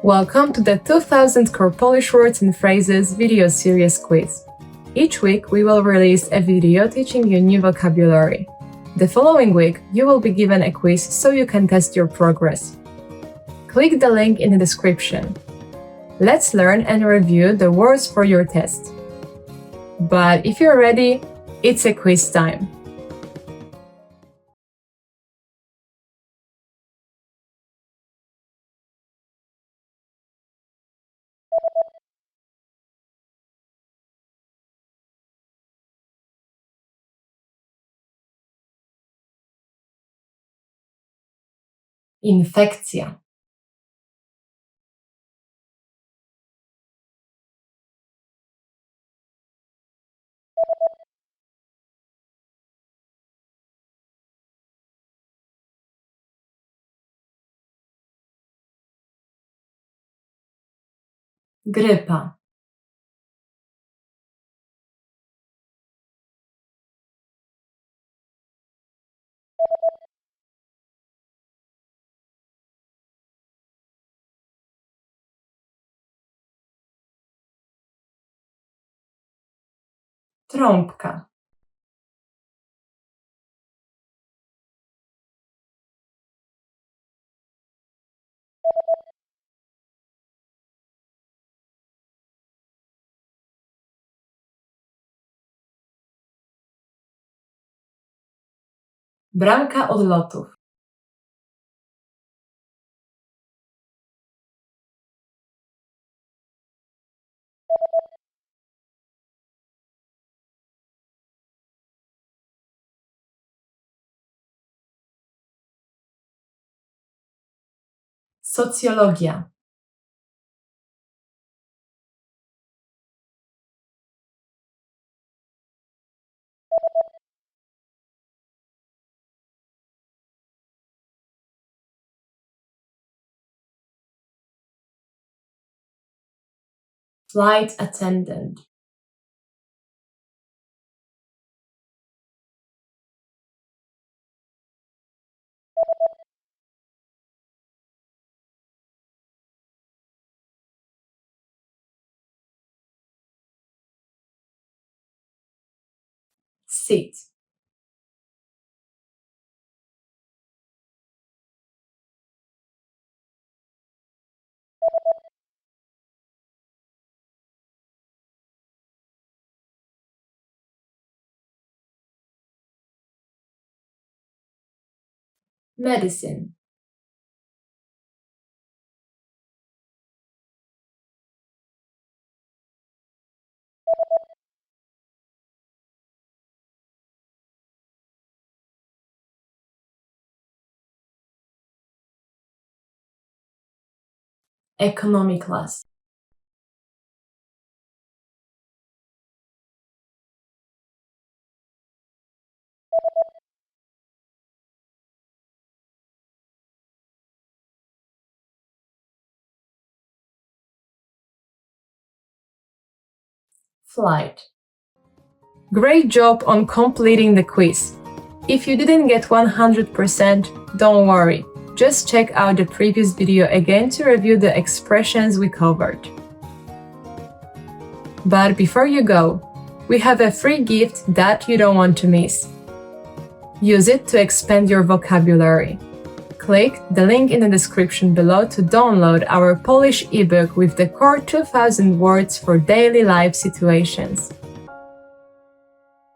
Welcome to the 2000 Core Polish Words and Phrases video series quiz. Each week, we will release a video teaching you new vocabulary. The following week, you will be given a quiz so you can test your progress. Click the link in the description. Let's learn and review the words for your test. But if you're ready, it's a quiz time. Infekcja. Grypa. Trąbka. Bramka odlotów. Socjologia. Flight attendant. Seat. Medicine. Economy class. Flight. Great job on completing the quiz. If you didn't get 100%, don't worry. Just check out the previous video again to review the expressions we covered. But before you go, we have a free gift that you don't want to miss. Use it to expand your vocabulary. Click the link in the description below to download our Polish ebook with the core 2000 words for daily life situations.